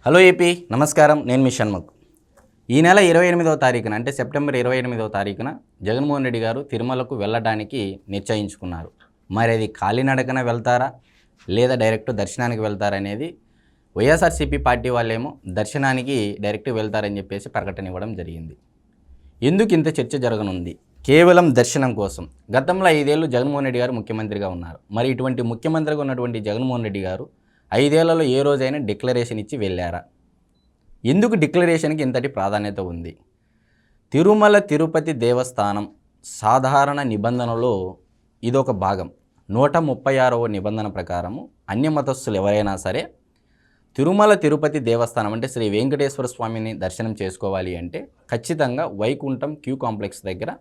Hello AP, నమస్కారం. నేను మీ షణ్ముఖ్. ఈ నెల 28వ తారీఖున అంటే సెప్టెంబర్ 28వ తారీఖున జగన్మోహన్ రెడ్డి గారు తిరుమలకు వెళ్ళడానికి నిశ్చయించుకున్నారు. మరి అది కాలినడకన వెళ్తారా లేదా డైరెక్ట్ దర్శనానికి వెళ్తారా అనేది వైఎస్ఆర్సీపీ పార్టీ వాళ్ళేమో దర్శనానికి డైరెక్ట్ వెళ్తారని చెప్పేసి ప్రకటన ఇవ్వడం జరిగింది. ఎందుకు ఇంత చర్చ జరగనుంది? కేవలం దర్శనం కోసం. గతంలో 5 ఏళ్ళు జగన్మోహన్ రెడ్డి గారు ముఖ్యమంత్రిగా ఉన్నారు. మరి ఇటువంటి ముఖ్యమంత్రిగా ఉన్నటువంటి జగన్మోహన్ రెడ్డి గారు 5 ఏళ్లలో ఏ రోజైనా డిక్లరేషన్ ఇచ్చి వెళ్ళారా? ఎందుకు డిక్లరేషన్కి ఇంతటి ప్రాధాన్యత ఉంది? తిరుమల తిరుపతి దేవస్థానం సాధారణ నిబంధనలో ఇదొక భాగం. 136వ నిబంధన ప్రకారము అన్యమతస్థులు ఎవరైనా సరే తిరుమల తిరుపతి దేవస్థానం అంటే శ్రీ వెంకటేశ్వర స్వామిని దర్శనం చేసుకోవాలి అంటే ఖచ్చితంగా వైకుంఠం క్యూ కాంప్లెక్స్ దగ్గర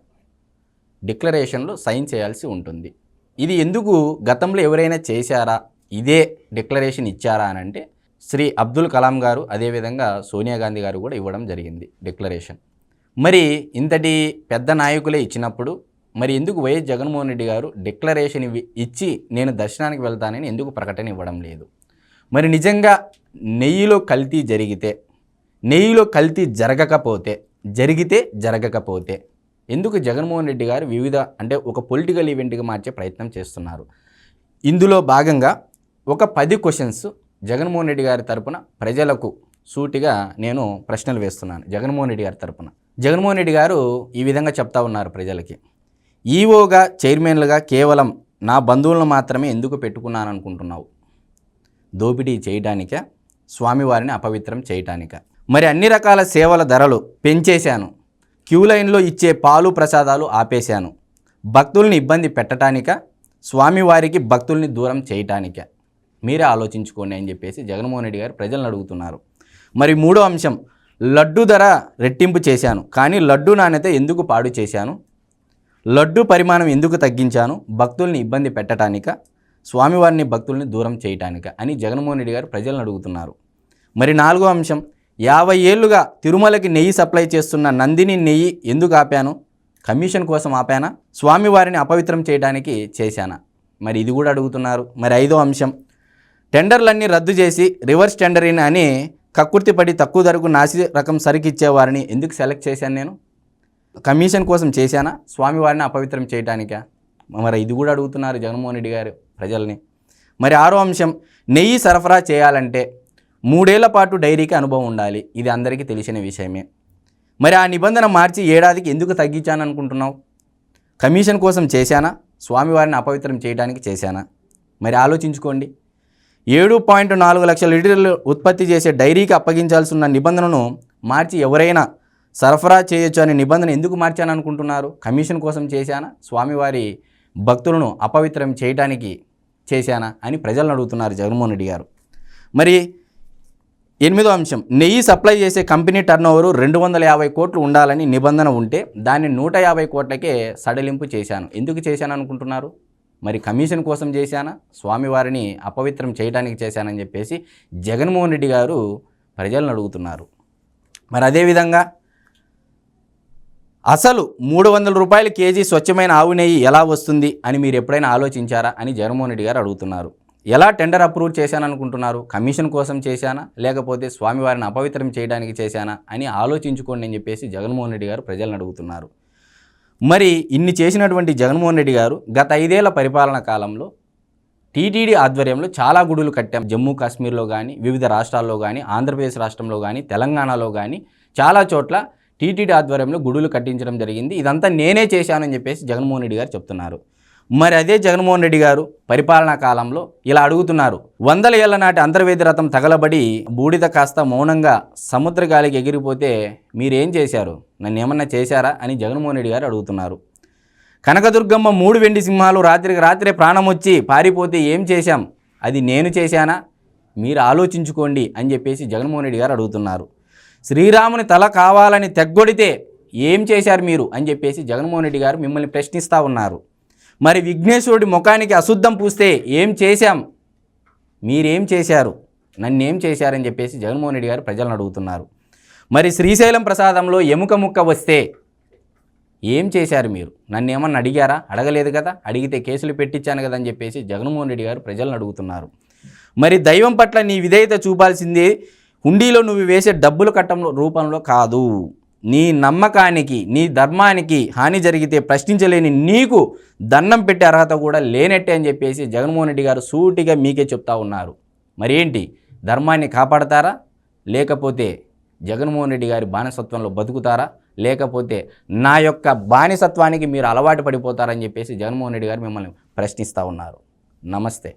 డిక్లరేషన్లో సైన్ చేయాల్సి ఉంటుంది. ఇది ఎందుకు గతంలో ఎవరైనా చేశారా, ఇదే డిక్లరేషన్ ఇచ్చారా అని అంటే శ్రీ అబ్దుల్ కలాం గారు, అదేవిధంగా సోనియా గాంధీ గారు కూడా ఇవ్వడం జరిగింది డిక్లరేషన్. మరి ఇంతటి పెద్ద నాయకులే ఇచ్చినప్పుడు మరి ఎందుకు వైఎస్ జగన్మోహన్ రెడ్డి గారు డిక్లరేషన్ ఇచ్చి నేను దర్శనానికి వెళ్తానని ఎందుకు ప్రకటన ఇవ్వడం లేదు? మరి నిజంగా నెయ్యిలో కల్తీ జరిగితే, నెయ్యిలో కల్తీ జరగకపోతే ఎందుకు జగన్మోహన్ రెడ్డి గారు వివిధ అంటే ఒక పొలిటికల్ ఈవెంట్గా మార్చే ప్రయత్నం చేస్తున్నారు? ఇందులో భాగంగా ఒక 10 క్వశ్చన్స్ జగన్మోహన్ రెడ్డి గారి తరపున ప్రజలకు సూటిగా నేను ప్రశ్నలు వేస్తున్నాను. జగన్మోహన్ రెడ్డి గారి తరపున జగన్మోహన్ రెడ్డి గారు ఈ విధంగా చెప్తా ఉన్నారు ప్రజలకి. ఈవోగా, చైర్మన్లుగా కేవలం నా బంధువులను మాత్రమే ఎందుకు పెట్టుకున్నాను అనుకుంటున్నావు? దోపిడీ చేయటానికా, స్వామివారిని అపవిత్రం చేయటానికా? మరి అన్ని రకాల సేవల ధరలు పెంచేశాను, క్యూ లైన్లో ఇచ్చే పాలు ప్రసాదాలు ఆపేశాను, భక్తుల్ని ఇబ్బంది పెట్టడానికా, స్వామివారికి భక్తుల్ని దూరం చేయటానికా? మీరే ఆలోచించుకోండి అని చెప్పేసి జగన్మోహన్ రెడ్డి గారు ప్రజలను అడుగుతున్నారు. మరి 3వ అంశం, లడ్డు ధర రెట్టింపు చేశాను కానీ లడ్డు నాణ్యత ఎందుకు పాడు చేశాను? లడ్డు పరిమాణం ఎందుకు తగ్గించాను? భక్తుల్ని ఇబ్బంది పెట్టడానికా, స్వామివారిని భక్తుల్ని దూరం చేయటానికా అని జగన్మోహన్ రెడ్డి గారు ప్రజలను అడుగుతున్నారు. మరి 4వ అంశం, 50 ఏళ్లుగా తిరుమలకి నెయ్యి సప్లై చేస్తున్న నందిని నెయ్యి ఎందుకు ఆపాను? కమిషన్ కోసం ఆపానా? స్వామివారిని అపవిత్రం చేయడానికి చేశానా? మరి ఇది కూడా అడుగుతున్నారు. మరి 5వ అంశం, టెండర్లన్నీ రద్దు చేసి రివర్స్ టెండరింగ్ అని కక్కుర్తిపడి తక్కువ ధరకు నాసి రకం సరుకు ఇచ్చేవారిని ఎందుకు సెలెక్ట్ చేశాను నేను? కమిషన్ కోసం చేశానా? స్వామివారిని అపవిత్రం చేయడానికా? మరి ఇది కూడా అడుగుతున్నారు జగన్మోహన్ రెడ్డి గారు ప్రజల్ని. మరి 6వ అంశం, నెయ్యి సరఫరా చేయాలంటే 3 ఏళ్ల పాటు డైరీకి అనుభవం ఉండాలి. ఇది అందరికీ తెలిసిన విషయమే. మరి ఆ నిబంధన మార్చి ఏడాదికి ఎందుకు తగ్గించాను అనుకుంటున్నావు? కమిషన్ కోసం చేశానా? స్వామివారిని అపవిత్రం చేయడానికి చేశానా? మరి ఆలోచించుకోండి. 7.4 లక్షల లీటర్లు ఉత్పత్తి చేసే డైరీకి అప్పగించాల్సి ఉన్న నిబంధనను మార్చి ఎవరైనా సరఫరా చేయొచ్చు అనే నిబంధన ఎందుకు మార్చాను అనుకుంటున్నారు? కమిషన్ కోసం చేశానా? స్వామివారి భక్తులను అపవిత్రం చేయడానికి చేశానా అని ప్రజలను అడుగుతున్నారు జగన్మోహన్ రెడ్డి గారు. మరి 8వ అంశం, నెయ్యి సప్లై చేసే కంపెనీ టర్నోవరు 250 కోట్లు ఉండాలని నిబంధన ఉంటే దాన్ని 150 కోట్లకే సడలింపు చేశాను. ఎందుకు చేశాను అనుకుంటున్నారు? మరి కమిషన్ కోసం చేశానా? స్వామివారిని అపవిత్రం చేయడానికి చేశానని చెప్పేసి జగన్మోహన్ రెడ్డి గారు ప్రజలను అడుగుతున్నారు. మరి అదేవిధంగా అసలు 300 రూపాయల కేజీ స్వచ్ఛమైన ఆవు నెయ్యి ఎలా వస్తుంది అని మీరు ఎప్పుడైనా ఆలోచించారా అని జగన్మోహన్ రెడ్డి గారు అడుగుతున్నారు. ఎలా టెండర్ అప్రూవ్ చేశాననుకుంటున్నారు? కమిషన్ కోసం చేశానా లేకపోతే స్వామివారిని అపవిత్రం చేయడానికి చేశానా అని ఆలోచించుకోండి అని చెప్పేసి జగన్మోహన్ రెడ్డి గారు ప్రజలను అడుగుతున్నారు. మరి ఇన్ని చేసినటువంటి జగన్మోహన్ రెడ్డి గారు గత 5 ఏళ్ల పరిపాలన కాలంలో టీటీడీ ఆధ్వర్యంలో చాలా గుడులు కట్టాం. జమ్మూ కాశ్మీర్లో కానీ, వివిధ రాష్ట్రాల్లో కానీ, ఆంధ్రప్రదేశ్ రాష్ట్రంలో కానీ, తెలంగాణలో కానీ చాలా చోట్ల టీటీడీ ఆధ్వర్యంలో గుడులు కట్టించడం జరిగింది. ఇదంతా నేనే చేశానని చెప్పేసి జగన్మోహన్ రెడ్డి గారు చెప్తున్నారు. మరి అదే జగన్మోహన్ రెడ్డి గారు పరిపాలనా కాలంలో ఇలా అడుగుతున్నారు. 100 ఏళ్ల నాటి అంతర్వేది రథం తగలబడి బూడిద కాస్త మౌనంగా సముద్ర గాలికి ఎగిరిపోతే మీరేం చేశారు? నన్ను ఏమన్నా చేశారా అని జగన్మోహన్ రెడ్డి గారు అడుగుతున్నారు. కనకదుర్గమ్మ 3 వెండి సింహాలు రాత్రికి రాత్రే ప్రాణం వచ్చి పారిపోతే ఏం చేశాం? అది నేను చేశానా? మీరు ఆలోచించుకోండి అని చెప్పేసి జగన్మోహన్ రెడ్డి గారు అడుగుతున్నారు. శ్రీరాముని తల కావాలని తెగ్గొడితే ఏం చేశారు మీరు అని చెప్పేసి జగన్మోహన్ రెడ్డి గారు మిమ్మల్ని ప్రశ్నిస్తూ ఉన్నారు. మరి విఘ్నేశ్వరుడి ముఖానికి అశుద్ధం పూస్తే ఏం చేశాం? మీరేం చేశారు? నన్నేం చేశారని చెప్పేసి జగన్మోహన్ రెడ్డి గారు ప్రజలను అడుగుతున్నారు. మరి శ్రీశైలం ప్రసాదంలో ఎముక ముక్క వస్తే ఏం చేశారు మీరు? నన్ను ఏమన్నా అడిగారా? అడగలేదు కదా. అడిగితే కేసులు పెట్టించాను కదా అని చెప్పేసి జగన్మోహన్ రెడ్డి గారు ప్రజలను అడుగుతున్నారు. మరి దైవం పట్ల నీ విధేయత చూపాల్సింది హుండీలో నువ్వు వేసే డబ్బులు కట్టడం రూపంలో కాదు. నీ నమ్మకానికి, నీ ధర్మానికి హాని జరిగితే ప్రశ్నించలేని నీకు దండం పెట్టే అర్హత కూడా లేనట్టే అని చెప్పేసి జగన్మోహన్ రెడ్డి గారు సూటిగా మీకే చెప్తా ఉన్నారు. మరి ఏంటి, ధర్మాన్ని కాపాడతారా, లేకపోతే జగన్మోహన్ రెడ్డి గారి బానిసత్వంలో బతుకుతారా, లేకపోతే నా యొక్క బానిసత్వానికి మీరు అలవాటు పడిపోతారని చెప్పేసి జగన్మోహన్ రెడ్డి గారు మిమ్మల్ని ప్రశ్నిస్తూ ఉన్నారు. నమస్తే.